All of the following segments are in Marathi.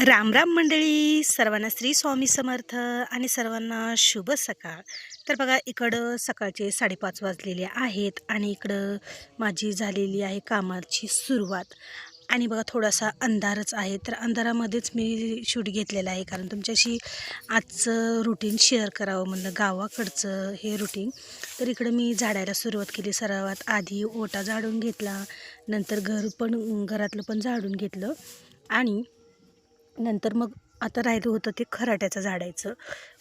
राम राम मंडळी, सर्वांना श्री स्वामी समर्थ आणि सर्वांना शुभ सकाळ. तर बघा, इकडं सकाळचे 5:30 वाजलेले आहेत आणि इकडं माझी झालेली आहे कामाची सुरुवात. आणि बघा, थोडासा अंधारच आहे, तर अंधारामध्येच मी शूट घेतलेला आहे, कारण तुमच्याशी आजचं रुटीन शेअर करावं म्हणलं, गावाकडचं हे रुटीन. तर इकडं मी झाडायला सुरुवात केली. सर्वात आधी ओटा झाडून घेतला, नंतर घरातलं पण झाडून घेतलं आणि नंतर मग आता राहिलं होतं ते खराट्याचं झाडायचं.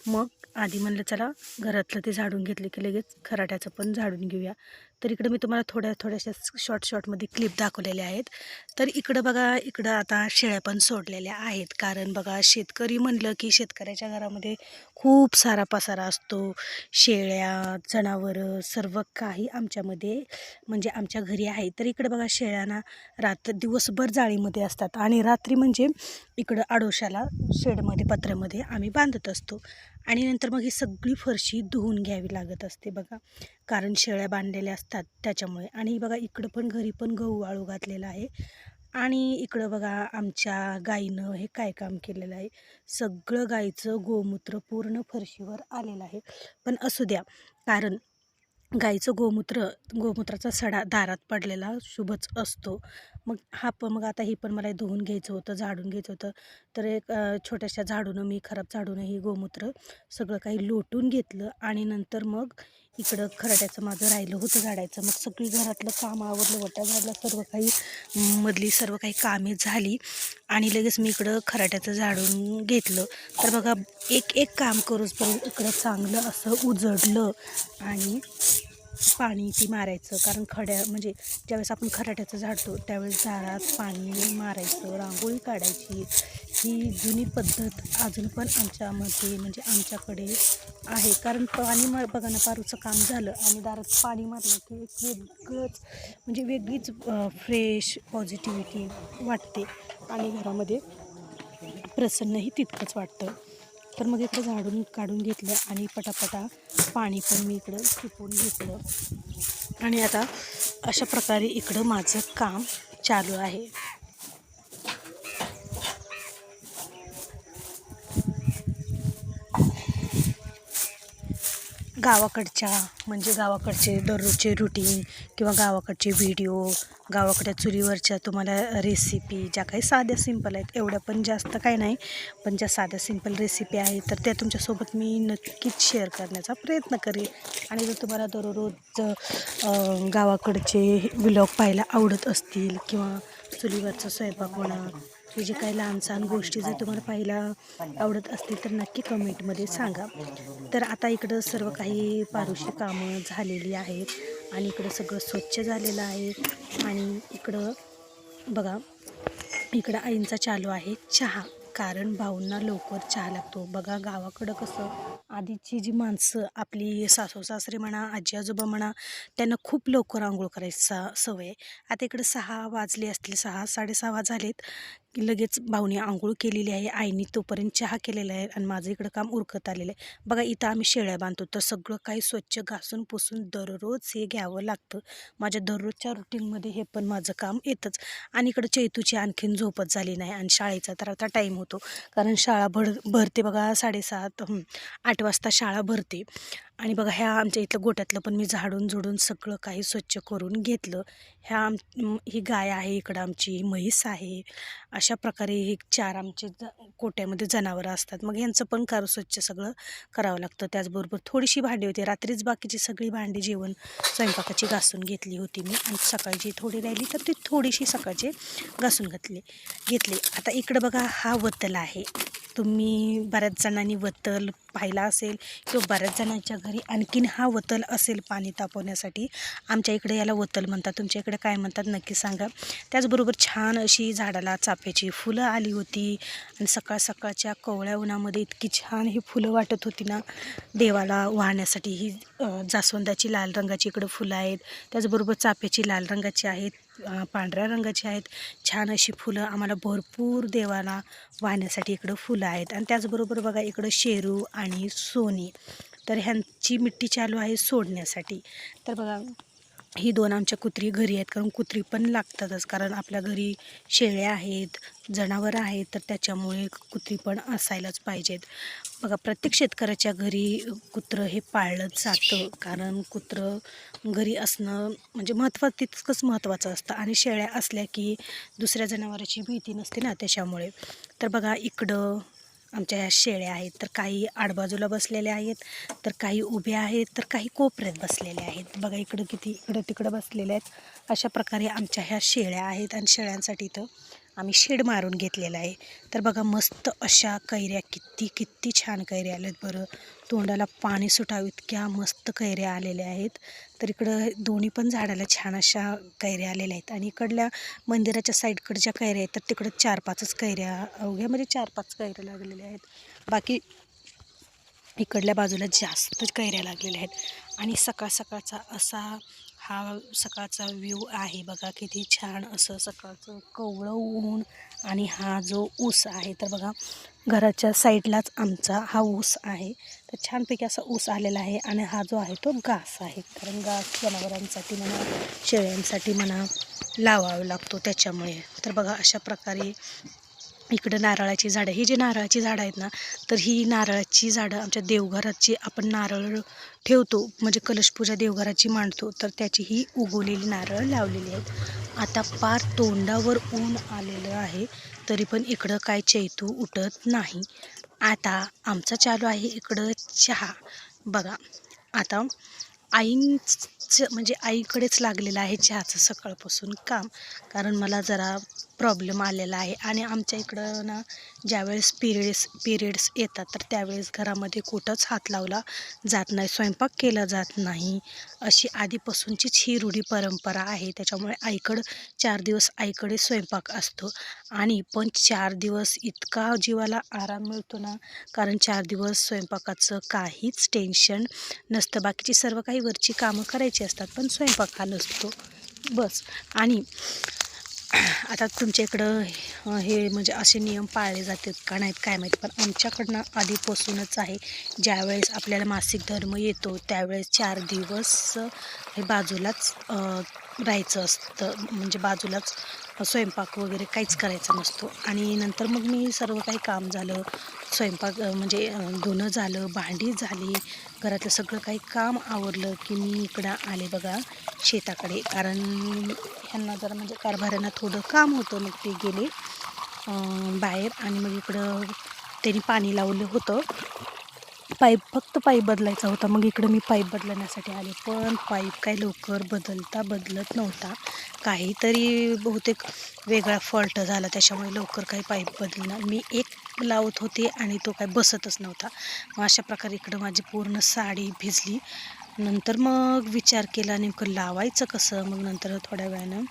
मग आधी म्हणलं चला घरातलं ते झाडून घेतले की लगेच खराट्याचं पण झाडून घेऊया. तर इकडं मी तुम्हाला थोड्याशा शॉर्टमध्ये क्लिप दाखवलेल्या आहेत. तर इकडं बघा, इकडं आता शेळ्या पण सोडलेल्या आहेत, कारण बघा शेतकरी म्हणलं की शेतकऱ्याच्या घरामध्ये खूप सारा पसारा असतो. शेळ्या, जनावरं सर्व काही आमच्यामध्ये म्हणजे आमच्या घरी आहे. तर इकडं बघा, शेळ्यांना दिवसभर जाळीमध्ये असतात आणि रात्री म्हणजे इकडं आडोशाला शेडमध्ये पत्र्यामध्ये आम्ही बांधत असतो. आणि नंतर मग ही सगळी फरशी धुवून घ्यावी लागत असते बघा, कारण शेळ्या बांधलेल्या असतात त्याच्यामुळे. आणि बघा, इकडं पण घरी पण गहू वाळू घातलेला आहे. आणि इकडं बघा, आमच्या गाईनं हे काय काम केलेलं आहे, सगळं गाईचं गोमूत्र पूर्ण फरशीवर आलेलं आहे. पण असू द्या, कारण गाईचं गोमूत्राचा सडा दारात पडलेला शुभच असतो. मग आता हे पण मला धुवून घ्यायचं होतं, झाडून घ्यायचं होतं. तर एक छोट्याशा झाडूनं, मी खराब झाडूनं ही गोमूत्र सगळं काही लोटून घेतलं. आणि नंतर मग इकडं खराट्याचं माझं राहिलं होतं झाडायचं. मग सगळी घरातलं काम आवरलं, वट्या झाडला, सर्व काही मधली सर्व काही कामे झाली आणि लगेच मी इकडं खराट्याचं झाडून घेतलं. तर बघा, एक काम करूचपर्यंत इकडं चांगलं असं उजडलं आणि पाणी ती मारायचं, कारण म्हणजे ज्यावेळेस आपण खराट्याचं झाडतो त्यावेळेस झाडात पाणी मारायचं, रांगोळी काढायची. ही जुनी पद्धत अजून पण आमच्यामध्ये म्हणजे आमच्याकडे आहे. कारण पाणी बघा ना, पारूचं काम झालं आणि दारात पाणी मारलं की एक वेगळीच फ्रेश पॉझिटिव्हिटी वाटते आणि घरामध्ये प्रसन्नही तितकंच वाटतं. तर मग इकडं झाडून काढून घेतलं आणि पटापटा पाणी पण मी इकडं शिपवून घेतलं. आणि आता अशा प्रकारे इकडं माझं काम चालू आहे. गावाकडचे दररोजचे रुटीन किंवा गावाकडचे व्हिडिओ, गावाकडच्या चुलीवरच्या तुम्हाला रेसिपी ज्या काही साध्या सिंपल आहेत, एवढ्या पण जास्त काही नाही, पण ज्या साध्या सिंपल रेसिपी आहेत तर त्या तुमच्यासोबत मी नक्कीच शेअर करण्याचा प्रयत्न करेन. आणि जर तुम्हाला दररोज गावाकडचे व्लॉग पाहायला आवडत असतील किंवा चुलीवरचा स्वयंपाक म्हणा, हे जे काही लहान सहान गोष्टी जर तुम्हाला पाहायला आवडत असतील तर नक्की कमेंटमध्ये सांगा. तर आता इकडं सर्व काही पारुशी कामं झालेली आहेत आणि इकडं सगळं स्वच्छ झालेलं आहे. आणि इकडं बघा, इकडं आईंचा चालू आहे चहा, कारण भाऊंना लवकर चहा लागतो. बघा, गावाकडं कसं आधीची जी माणसं, आपली सासू सासरे म्हणा, आजी आजोबा म्हणा, त्यांना खूप लवकर आंघोळ करायचा सवय. आता इकडं 6 वाजले असतील, 6-6:30 झालेत की लगेच भाऊनी आंघोळ केलेली आहे, आईनी तोपर्यंत चहा केलेला आहे आणि माझं इकडं काम उरकत आलेलं आहे. बघा, इथं आम्ही शेळ्या बांधतो तर सगळं काही स्वच्छ घासून पुसून दररोज हे घ्यावं लागतं. माझ्या दररोजच्या रुटीनमध्ये हे पण माझं काम येतंच. आणि इकडं चैतूची आणखीन झोपच झाली नाही आणि शाळेचा तर आता टाईम होतो, कारण शाळा भरते बघा 8 वाजता शाळा भरते. आणि बघा, ह्या आमच्या इथलं गोट्यातलं पण मी झाडून सगळं काही स्वच्छ करून घेतलं. ही गाय आहे, इकडं आमची म्हैस आहे. अशा प्रकारे हे 4 आमचे गोट्यामध्ये जनावरं असतात. मग ह्यांचं पण स्वच्छ सगळं करावं लागतं. त्याचबरोबर थोडीशी भांडी होती, रात्रीच बाकीची सगळी भांडी स्वयंपाकाची घासून घेतली होती मी, आणि सकाळी जी थोडी राहिली तर ती थोडीशी सकाळची घासून घेतली. आता इकडं बघा, हा वतल आहे. तुम्ही बऱ्याच जणांनी वतल पाहिला असेल किंवा बऱ्याच जणांच्या घरी आणखीन हा वतल असेल पाणी तापवण्यासाठी. आमच्या इकडे याला वतल म्हणतात, तुमच्या इकडे काय म्हणतात नक्की सांगा. त्याचबरोबर छान अशी झाडाला चाफ्याची फुलं आली होती आणि सकाळच्या कोवळ्या उन्हामध्ये इतकी छान ही फुलं वाटत होती ना, देवाला वाहण्यासाठी. ही जास्वंदाची लाल रंगाची इकडं फुलं आहेत, त्याचबरोबर चाफ्याची लाल रंगाची आहेत, पांढऱ्या रंगाची आहेत. छान अशी फुलं आम्हाला भरपूर देवाला वाहण्यासाठी इकडं फुलं आहेत. आणि त्याचबरोबर बघा, इकडं शेरू आणि सोनी, तर ह्यांची मिट्टी चालू आहे सोडण्यासाठी. तर बघा, ही 2 आमच्या कुत्री घरी आहेत, कारण कुत्री पण लागतातच, कारण आपल्या घरी शेळ्या आहेत, जनावरं आहेत, तर त्याच्यामुळे कुत्री पण असायलाच पाहिजेत. बघा, प्रत्येक शेतकऱ्याच्या घरी कुत्रं हे पाळलंच जातं, कारण कुत्रं घरी असणं म्हणजे तितकंच महत्त्वाचं असतं. आणि शेळ्या असल्या की दुसऱ्या जनावराची भीती नसते ना, त्याच्यामुळे. तर बघा, इकडं आमच्या ह्या शेळ्या आहेत, तर काही आडबाजूला बसलेल्या आहेत, तर काही उभ्या आहेत, तर काही कोपऱ्यात बसलेल्या आहेत. बघा, इकडं किती इकडं तिकडं बसलेल्या आहेत. अशा प्रकारे आमच्या ह्या शेळ्या आहेत, आणि शेळ्यांसाठी इथं आम्ही शेड मारून घेतलेला आहे. तर बघा, मस्त अशा कैऱ्या, किती किती छान कैऱ्या आल्यात बरं, तोंडाला पाणी सुटावं इतक्या मस्त कैऱ्या आलेल्या आहेत. तर इकडं दोन्ही पण झाडाला छान अशा कैऱ्या आलेल्या आहेत. आणि इकडल्या मंदिराच्या साईडकडच्या कैऱ्या आहेत, तर तिकडं 4-5च कैऱ्या, अवघ्या म्हणजे 4-5 कैऱ्या लागलेल्या आहेत. बाकी इकडल्या बाजूला जास्त कैऱ्या लागलेल्या आहेत. आणि सकाळ सकाळचा असा हा सकाळचा व्ह्यू आहे बघा, किती छान असं सकाळचं कोवळं ऊन. आणि हा जो ऊस आहे, तर बघा, घराच्या साईडलाच आमचा हा ऊस आहे, तर छानपैकी असा ऊस आलेला आहे. आणि हा जो आहे तो घास आहे, कारण घास जनावरांसाठी म्हणा, शेळ्यांसाठी म्हणा लावावा लागतो, त्याच्यामुळे. तर बघा, अशा प्रकारे इकडं नारळाची झाडं, ही जी नारळाची झाडं आहेत ना, तर ही नारळाची झाडं आमच्या देवघराची आपण नारळ ठेवतो, म्हणजे कलशपूजा देवघराची मांडतो, तर त्याची ही उगवलेली नारळ लावलेली आहेत. आता पार तोंडावर ऊन आलेलं आहे, तरी पण इकडं काय चैतू उठत नाही. आता आमचा चालू आहे इकडं चहा. बघा, आता म्हणजे आईकडेच लागलेलं आहे चहाचं सकाळपासून काम, कारण मला जरा प्रॉब्लेम आलेला आहे. आणि आमच्या इकडं ना, ज्यावेळेस पिरियड्स येतात, तर त्यावेळेस घरामध्ये कुठंच हात लावला जात नाही, स्वयंपाक केला जात नाही, अशी आधीपासूनचीच ही रूढी परंपरा आहे. त्याच्यामुळे 4 दिवस आईकडे स्वयंपाक असतो. आणि पण 4 दिवस इतका जीवाला आराम मिळतो ना, कारण 4 दिवस स्वयंपाकाचं काहीच टेन्शन नसतं. बाकीची सर्व काही वरची कामं करायची असतात, पण स्वयंपाक हा नसतो बस. आणि आता तुमच्या इकडं हे म्हणजे असे नियम पाळले जातात का नाहीत काय माहीत, पण आमच्याकडनं आधीपासूनच आहे. ज्यावेळेस आपल्याला मासिक धर्म येतो, त्यावेळेस 4 दिवस हे बाजूलाच राहायचं असतं, म्हणजे बाजूलाच स्वयंपाक वगैरे काहीच करायचा नसतो. आणि नंतर मग मी सर्व काही काम झालं, स्वयंपाक म्हणजे धुणं झालं, भांडी झाली, घरातलं सगळं काही काम आवरलं की मी इकडं आले बघा शेताकडे, कारण ह्यांना जरा म्हणजे कारभाऱ्यांना थोडं काम होतं, मग ते गेले बाहेर. आणि मग इकडं त्यांनी पाणी लावलं होतं, फक्त पाईप बदलायचा होता, मग इकडं मी पाईप बदलण्यासाठी आले, पण पाईप काय लवकर बदलत नव्हता, काहीतरी बहुतेक वेगळा फॉल्ट झाला, त्याच्यामुळे लवकर काही पाईप बदलणार. मी एक लावत होते आणि तो काय बसतच नव्हता. मग अशा प्रकारे इकडं माझी पूर्ण साडी भिजली. नंतर मग विचार केला नेमकं लावायचं कसं. मग नंतर थोड्या वेळानं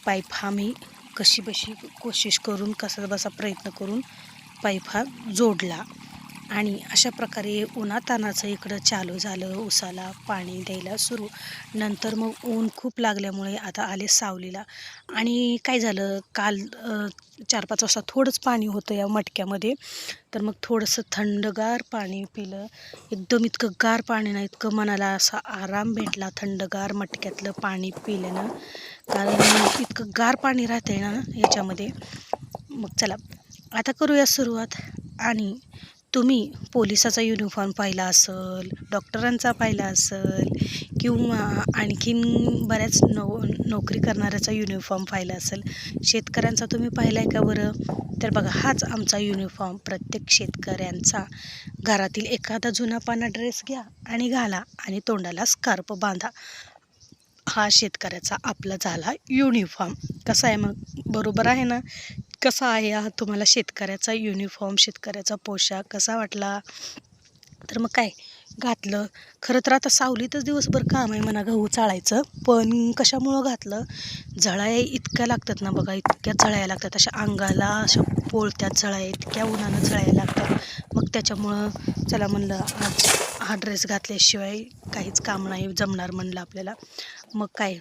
पाईप हा मी कशीबशी कोशिश करून, कसाबसा प्रयत्न करून पाईप हा जोडला. आणि अशा प्रकारे उन्हातानाचं इकडं चालू झालं उसाला पाणी द्यायला सुरू. नंतर मग ऊन खूप लागल्यामुळे आता आले सावलीला. आणि काय झालं, काल 4-5 वाजता थोडंच पाणी होतं या मटक्यामध्ये, तर मग थोडंसं थंडगार पाणी पिलं. एकदम इतकं गार पाणी नाही, इतकं मनाला असा आराम भेटला थंडगार मटक्यातलं पाणी पिल्यानं, कारण इतकं गार पाणी राहते ना याच्यामध्ये. मग चला, आता करूया सुरुवात. आणि तुम्ही पोलिसाचा युनिफॉर्म पाहिला असेल, डॉक्टरांचा पाहिला असेल, किंवा आणखीन बऱ्याच नोकरी करणाऱ्याचा युनिफॉर्म पाहिला असेल, शेतकऱ्यांचा तुम्ही पाहिला आहे का बरं? तर बघा, हाच आमचा युनिफॉर्म प्रत्येक शेतकऱ्यांचा. घरातील एखादा जुना पाना ड्रेस घ्या आणि घाला, आणि तोंडाला स्कार्फ बांधा. हा शेतकऱ्याचा आपला झाला युनिफॉर्म. कसा आहे मग, बरोबर आहे ना? कसा आहे हा तुम्हाला शेतकऱ्याचा युनिफॉर्म, शेतकऱ्याचा पोशाख कसा वाटला? तर मग काय घातलं. खरं तर आता सावलीतच दिवसभर काम आहे म्हणा गहू चाळायचं, पण कशामुळं घातलं, जळाया इतक्या लागतात ना बघा, इतक्या जळाया लागतात, अशा अंगाला अशा पोळत्यात जळाया, इतक्या उन्हानं जळाया लागतात. मग त्याच्यामुळं चला म्हणलं, आज हा ड्रेस घातल्याशिवाय काहीच काम नाही जमणार म्हणलं आपल्याला. मग काय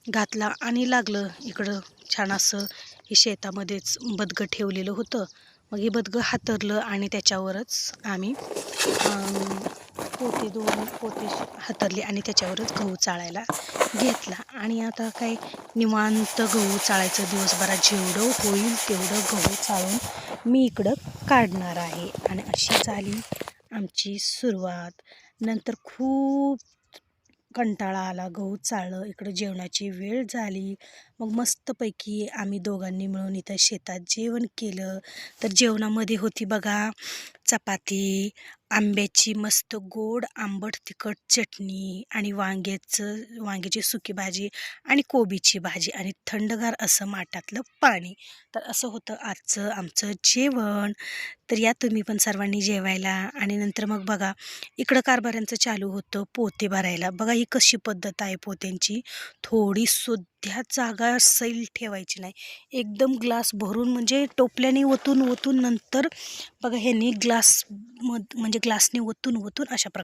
घातला आणि लागलं इकडं छान असं. हे शेतामध्येच बदकं ठेवलेलं होतं, मग हे बदकं हातरलं आणि त्याच्यावरच आम्ही पोते 2 पोते हातरले आणि त्याच्यावरच गहू चाळायला घेतला. आणि आता काय निवांत गहू चाळायचं, दिवसभरात जेवढं होईल तेवढं गहू चाळून मी इकडं काढणार आहे. आणि अशी झाली आमची सुरुवात. नंतर खूप कंटाळा आला, गहू चाळलं, इकडं जेवणाची वेळ झाली. मग मस्तपैकी आम्ही दोघांनी मिळून इथं शेतात जेवण केलं. तर जेवणामध्ये होती बघा चपाती, आंब्याची मस्त गोड आंबट तिखट चटणी आणि वांग्याची सुकी भाजी आणि कोबीची भाजी आणि थंडगार असं माठातलं पाणी. तर असं होतं आजचं आमचं जेवण. तर या तुम्ही पण सर्वांनी जेवायला. आणि नंतर मग बघा इकडं कारभाऱ्यांचं चालू होतं पोते भरायला. बघा ही कशी पद्धत आहे पोत्यांची, थोडी सुद्धा जागा सैल ठेवायची नाही, एकदम ग्लास भरून म्हणजे टोपल्याने ओतून ओतून नंतर बघा ह्यांनी म्हणजे ग्लासने ओतून ओतून अशा प्रकारे